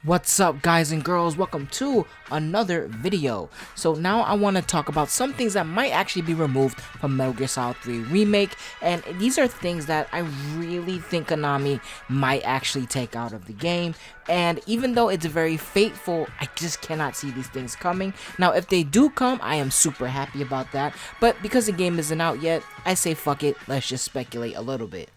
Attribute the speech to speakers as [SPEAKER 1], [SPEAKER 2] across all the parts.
[SPEAKER 1] What's up, guys and girls? Welcome to another video. So now I want to talk about some things that might actually be removed from Metal Gear Solid 3 Remake, and these are things that I really think Konami might actually take out of the game. And even though it's very fateful, I just cannot see these things coming. Now if they do come, I am super happy about that, but because the game isn't out yet, I say fuck it, let's just speculate a little bit.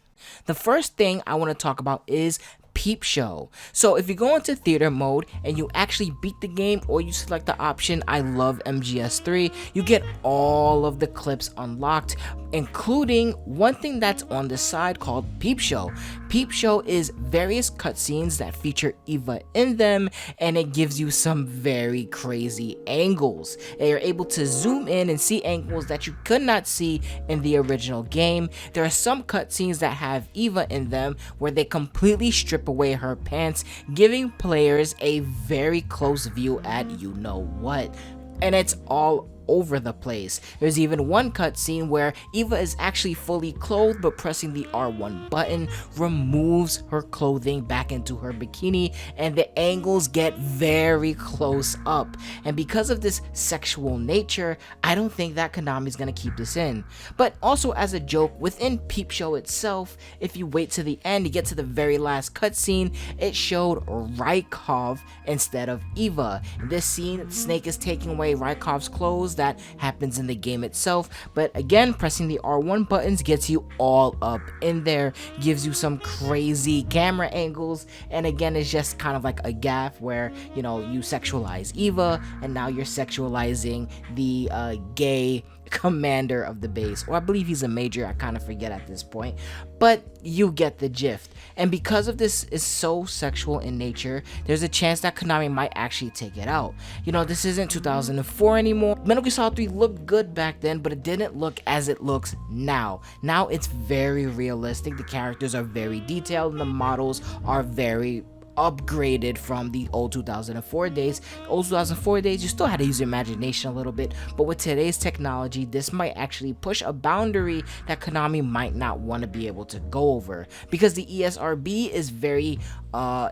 [SPEAKER 1] The first thing I want to talk about is Peep Show. So if you go into theater mode and you actually beat the game, or you select the option I love MGS3, you get all of the clips unlocked, including one thing that's on the side called Peep Show. Peep Show is various cutscenes that feature Eva in them, and it gives you some very crazy angles. And you're able to zoom in and see angles that you could not see in the original game. There are some cutscenes that have Eva in them where they completely strip away her pants, giving players a very close view at you know what. And it's all over the place. There's even one cutscene where Eva is actually fully clothed, but pressing the R1 button removes her clothing back into her bikini, and the angles get very close up. And because of this sexual nature, I don't think that Konami's gonna keep this in. But also, as a joke, within Peep Show itself, if you wait to the end, you get to the very last cutscene, it showed Rykov instead of Eva. In this scene, Snake is taking away Rykov's clothes. That happens in the game itself, but again, pressing the R1 buttons gets you all up in there, gives you some crazy camera angles, and again, it's just kind of like a gaff where, you know, you sexualize Eva, and now you're sexualizing the gay commander of the base, or I believe he's a major, I kind of forget at this point, but you get the gist. And because of this is so sexual in nature, there's a chance that Konami might actually take it out. You know, this isn't 2004 anymore. Metal Gear Solid 3 looked good back then, but it didn't look as it looks now. Now it's very realistic, the characters are very detailed, and the models are very upgraded from the old 2004 days. Old 2004 days, you still had to use your imagination a little bit, but with today's technology, this might actually push a boundary that Konami might not want to be able to go over, because the ESRB is very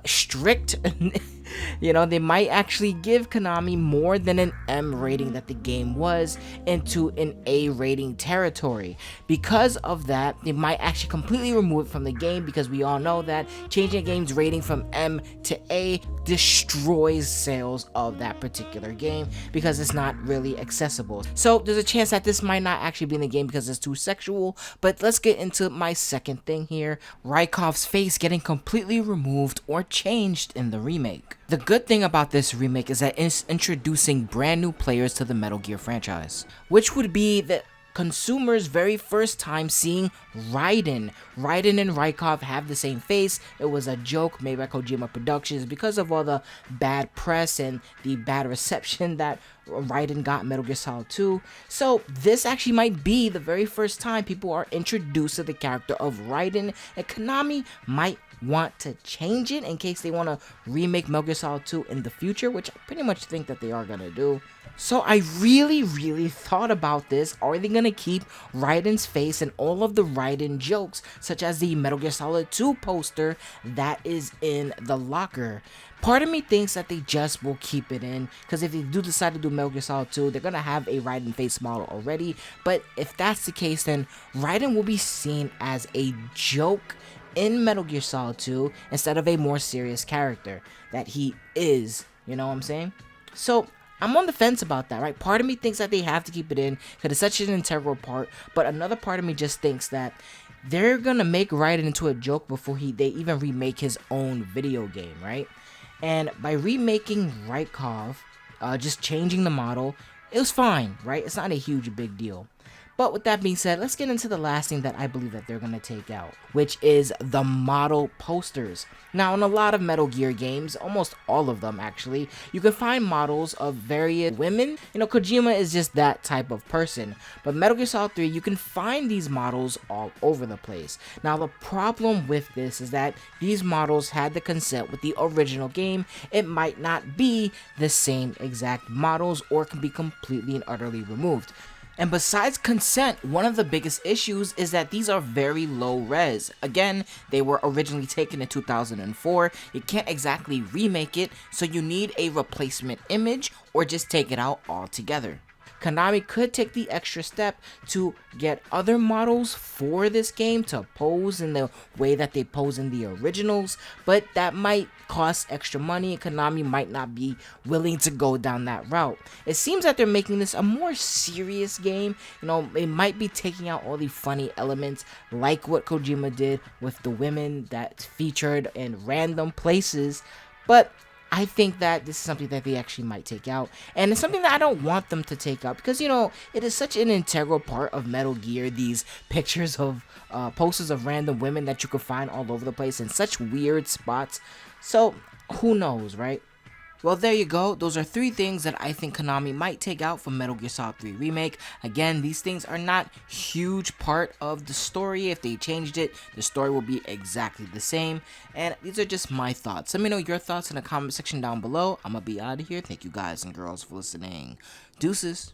[SPEAKER 1] strict. You know, they might actually give Konami more than an M rating that the game was into an A rating territory. Because of that, they might actually completely remove it from the game, because we all know that changing a game's rating from M to A destroys sales of that particular game, because it's not really accessible. So there's a chance that this might not actually be in the game because it's too sexual. But let's get into my second thing here: Rykov's face getting completely removed or changed in the remake. The good thing about this remake is that it's introducing brand new players to the Metal Gear franchise, which would be the consumers' very first time seeing Raiden. Raiden and Rykov have the same face. It was a joke made by Kojima Productions because of all the bad press and the bad reception that Raiden got in Metal Gear Solid 2. So this actually might be the very first time people are introduced to the character of Raiden, and Konami might want to change it in case they want to remake Metal Gear Solid 2 in the future, which I pretty much think that they are gonna do. So I really thought about this. Are they gonna keep Raiden's face and all of the Raiden jokes, such as the Metal Gear Solid 2 poster that is in the locker? Part of me thinks that they just will keep it in, because if they do decide to do Metal Gear Solid 2, they're gonna have a Raiden face model already. But if that's the case, then Raiden will be seen as a joke in Metal Gear Solid 2 instead of a more serious character that he is, you know what I'm saying? So I'm on the fence about that, right? Part of me thinks that they have to keep it in because it's such an integral part, but another part of me just thinks that they're gonna make Raiden into a joke before they even remake his own video game, right? And by remaking Rykov, just changing the model, it was fine, right? It's not a huge big deal. But with that being said, let's get into the last thing that I believe that they're going to take out, which is the model posters. Now, in a lot of Metal Gear games, almost all of them actually, you can find models of various women. You know, Kojima is just that type of person. But Metal Gear Solid 3, you can find these models all over the place. Now, the problem with this is that these models had the consent with the original game. It might not be the same exact models, or can be completely and utterly removed. And besides consent, one of the biggest issues is that these are very low res. Again, they were originally taken in 2004. You can't exactly remake it, so you need a replacement image or just take it out altogether. Konami could take the extra step to get other models for this game to pose in the way that they pose in the originals, but that might cost extra money and Konami might not be willing to go down that route. It seems that they're making this a more serious game. You know, it might be taking out all the funny elements like what Kojima did with the women that featured in random places, but I think that this is something that they actually might take out, and it's something that I don't want them to take out because, you know, it is such an integral part of Metal Gear, these pictures of posters of random women that you could find all over the place in such weird spots. So who knows, right? Well, there you go. Those are 3 things that I think Konami might take out from Metal Gear Solid 3 Remake. Again, these things are not huge part of the story. If they changed it, the story will be exactly the same. And these are just my thoughts. Let me know your thoughts in the comment section down below. I'm gonna be out of here. Thank you guys and girls for listening. Deuces.